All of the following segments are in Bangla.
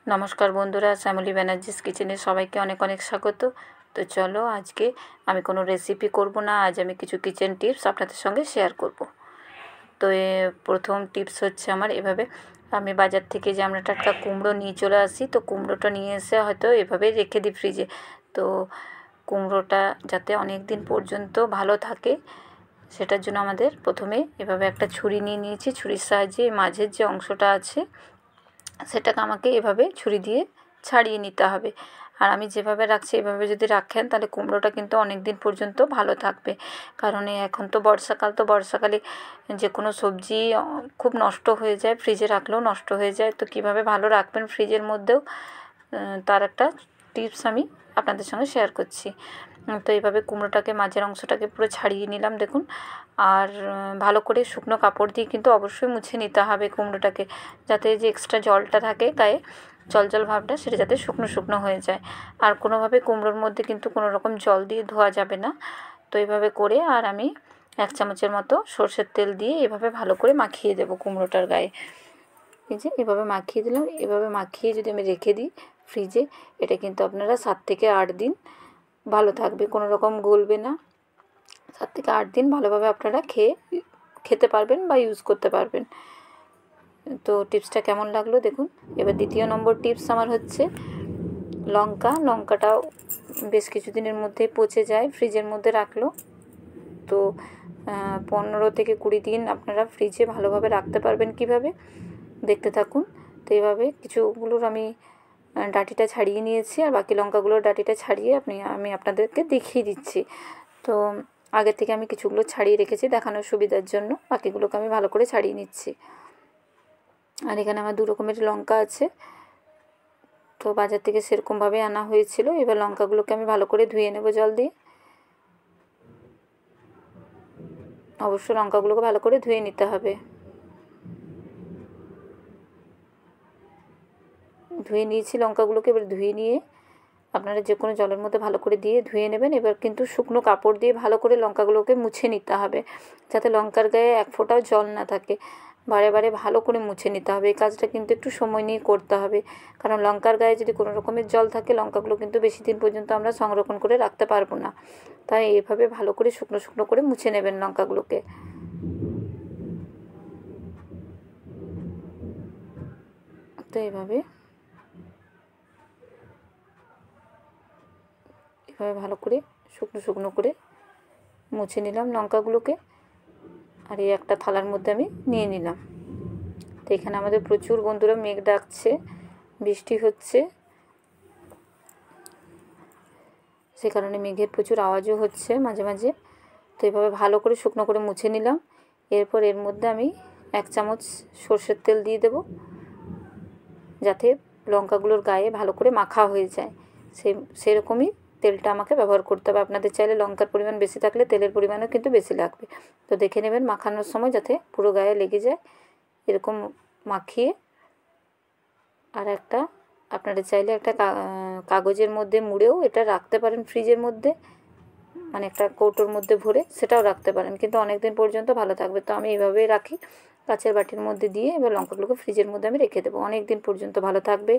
নমস্কার বন্ধুরা, শ্যামলী ব্যানার্জিস কিচেনে সবাইকে অনেক অনেক স্বাগত। তো চলো, আজকে আমি কোনো রেসিপি করব না, আজ আমি কিছু কিচেন টিপস আপনাদের সঙ্গে শেয়ার করব। তো প্রথম টিপস হচ্ছে আমার এভাবে, আমি বাজার থেকে যে আমরা টাটকা কুমড়ো নিয়ে চলে আসি, তো কুমড়োটা নিয়ে এসে হয়তো এভাবে রেখে দিই ফ্রিজে। তো কুমড়োটা যাতে অনেক দিন পর্যন্ত ভালো থাকে, সেটার জন্য আমাদের প্রথমে এভাবে একটা ছুরি নিয়ে নিয়েছি। ছুরির সাহায্যে মাঝের যে অংশটা আছে সেটাকে আমাকে এভাবে ছুরি দিয়ে ছাড়িয়ে নিতে হবে। আর আমি যেভাবে রাখছি এভাবে যদি রাখেন তাহলে কুমড়োটা কিন্তু অনেক দিন পর্যন্ত ভালো থাকবে। কারণ এখন তো বর্ষাকাল, তো বর্ষাকালে যে কোনো সবজি খুব নষ্ট হয়ে যায়, ফ্রিজে রাখলেও নষ্ট হয়ে যায়। তো কীভাবে ভালো রাখবেন ফ্রিজের মধ্যেও, তার একটা টিপস আমি আপনাদের সঙ্গে শেয়ার করছি। তো এইভাবে কুমড়োটাকে মাঝের অংশটাকে পুরো ছাড়িয়ে নিলাম দেখুন। আর ভালো করে শুকনো কাপড় দিয়ে কিন্তু অবশ্যই মুছে নিতে হবে কুমড়োটাকে, যাতে যে এক্সট্রা জলটা থাকে গায়ে, জল ভাবটা, সেটা যাতে শুকনো শুকনো হয়ে যায়। আর কোনোভাবে কুমড়োর মধ্যে কিন্তু কোনো রকম জল দিয়ে ধোয়া যাবে না। তো এইভাবে করে আর আমি 1 চামচের মতো সর্ষের তেল দিয়ে এভাবে ভালো করে মাখিয়ে দেবো কুমড়োটার গায়ে। এই যে এভাবে মাখিয়ে দিলাম। এভাবে মাখিয়ে যদি আমি রেখে দিই ফ্রিজে, এটা কিন্তু আপনারা 7 থেকে 8 দিন ভালো থাকবে, কোনো রকম গলবে না। 7 থেকে 8 দিন ভালোভাবে আপনারা খেতে পারবেন বা ইউজ করতে পারবেন। তো টিপসটা কেমন লাগলো দেখুন। এবার দ্বিতীয় নম্বর টিপস আমার হচ্ছে লঙ্কাটাও বেশ কিছুদিনের মধ্যেই পচে যায় ফ্রিজের মধ্যে রাখলো। তো 15 থেকে 20 দিন আপনারা ফ্রিজে ভালোভাবে রাখতে পারবেন কিভাবে, দেখতে থাকুন। তো এইভাবে কিছুগুলোর আমি ডাঁটিটা ছাড়িয়ে নিয়েছি, আর বাকি লঙ্কাগুলোর ডাঁটিটা ছাড়িয়ে আমি আপনাদেরকে দেখিয়ে দিচ্ছি। তো আগে থেকে আমি কিছুগুলো ছাড়িয়ে রেখেছি দেখানোর সুবিধার জন্য, বাকিগুলোকে আমি ভালো করে ছাড়িয়ে নিচ্ছি। আর এখানে আমার 2 রকমের লঙ্কা আছে, তো বাজার থেকে সেরকমভাবে আনা হয়েছিল। এবার লঙ্কাগুলোকে আমি ভালো করে ধুয়ে নেব জল দিয়ে। অবশ্য লঙ্কাগুলোকে ভালো করে ধুয়ে নিতে হবে। ধুয়ে নিয়েছি লঙ্কাগুলোকে। এবার ধুয়ে নিয়ে আপনারা যে কোনো জলের মধ্যে ভালো করে দিয়ে ধুয়ে নেবেন। এবার কিন্তু শুকনো কাপড় দিয়ে ভালো করে লঙ্কাগুলোকে মুছে নিতে হবে, যাতে লঙ্কার গায়ে এক ফোঁটাও জল না থাকে। বারে বারে ভালো করে মুছে নিতে হবে। এই কাজটা কিন্তু একটু সময় নিয়ে করতে হবে, কারণ লঙ্কার গায়ে যদি কোনো রকমের জল থাকে লঙ্কাগুলো কিন্তু বেশি দিন পর্যন্ত আমরা সংরক্ষণ করে রাখতে পারবো না। তাই এইভাবে ভালো করে শুকনো শুকনো করে মুছে নেবেন লঙ্কাগুলোকে। তো এভাবে ভালো করে শুকনো শুকনো করে মুছে নিলাম লঙ্কাগুলোকে। আর এই একটা থালার মধ্যে আমি নিয়ে নিলাম। তো এখানে আমাদের প্রচুর বন্ধুরা মেঘ ডাকছে, বৃষ্টি হচ্ছে, সে কারণে মেঘের প্রচুর আওয়াজও হচ্ছে মাঝে মাঝে। তো এইভাবে ভালো করে শুকনো করে মুছে নিলাম। এরপর এর মধ্যে আমি 1 চামচ সর্ষের তেল দিয়ে দেব, যাতে লঙ্কাগুলোর গায়ে ভালো করে মাখা হয়ে যায়। সেরকমই তেলটা আমাকে ব্যবহার করতে হবে। আপনাদের চাইলে লঙ্কার পরিমাণ বেশি থাকলে তেলের পরিমাণও কিন্তু বেশি লাগবে। তো দেখে নেবেন মাখানোর সময় যাতে পুরো গায়ে লেগে যায়, এরকম মাখিয়ে। আর আপনারা চাইলে একটা কাগজের মধ্যে মুড়েও এটা রাখতে পারেন ফ্রিজের মধ্যে, মানে একটা কৌটোর মধ্যে ভরে সেটাও রাখতে পারেন, কিন্তু অনেক দিন পর্যন্ত ভালো থাকবে। তো আমি এইভাবেই রাখি, কাচের বাটির মধ্যে দিয়ে। এবার লঙ্কাগুলোকে ফ্রিজের মধ্যে আমি রেখে দেবো, অনেক দিন পর্যন্ত ভালো থাকবে।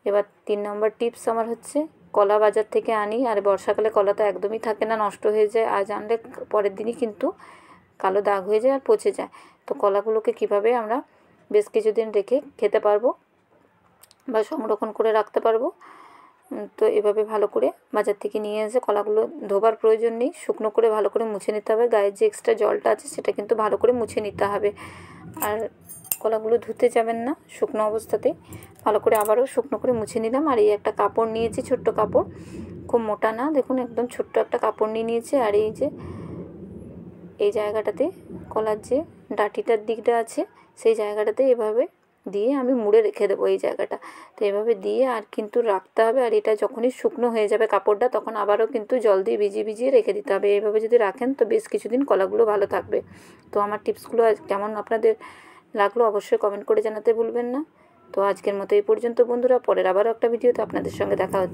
এবার 3 নম্বর টিপস আমার হচ্ছে, কলা বাজার থেকে আনি। আর বর্ষাকালে কলা তো একদমই থাকে না, নষ্ট হয়ে যায়। আজ আনলে পরের দিনই কিন্তু কালো দাগ হয়ে যায় আর পচে যায়। তো কলাগুলোকে কিভাবে আমরা বেশ কিছুদিন রেখে খেতে পারবো বা সংরক্ষণ করে রাখতে পারবো, তো এভাবে ভালো করে বাজার থেকে নিয়ে এসে কলাগুলো ধোবার প্রয়োজন নেই, শুকনো করে ভালো করে মুছে নিতে হবে। গায়ের যে এক্সট্রা জলটা আছে সেটা কিন্তু ভালো করে মুছে নিতে হবে। আর কলাগুলো ধুতে যাবেন না, শুকনো অবস্থাতেই ভালো করে আবারও শুকনো করে মুছে নিলাম। আর এই একটা কাপড় নিয়েছি, ছোট্ট কাপড়, খুব মোটা না, দেখুন একদম ছোট্ট একটা কাপড় নিয়ে নিয়েছি। আর এই জায়গাটাতে কলার যে ডাঁটিটার দিকটা আছে সেই জায়গাটাতে এভাবে দিয়ে আমি মুড়ে রেখে দেবো এই জায়গাটা। তো এভাবে দিয়ে আর কিন্তু রাখতে হবে। আর এটা যখনই শুকনো হয়ে যাবে কাপড়টা, তখন আবারও কিন্তু জল দিয়ে ভিজিয়ে রেখে দিতে হবে। এইভাবে যদি রাখেন তো বেশ কিছুদিন কলাগুলো ভালো থাকবে। তো আমার টিপসগুলো কেমন আপনাদের লাগলো অবশ্যই কমেন্ট করে জানাতে ভুলবেন না। তো আজকের মতো এই পর্যন্ত বন্ধুরা, পরের আবারও একটা ভিডিওতে আপনাদের সঙ্গে দেখা হচ্ছে।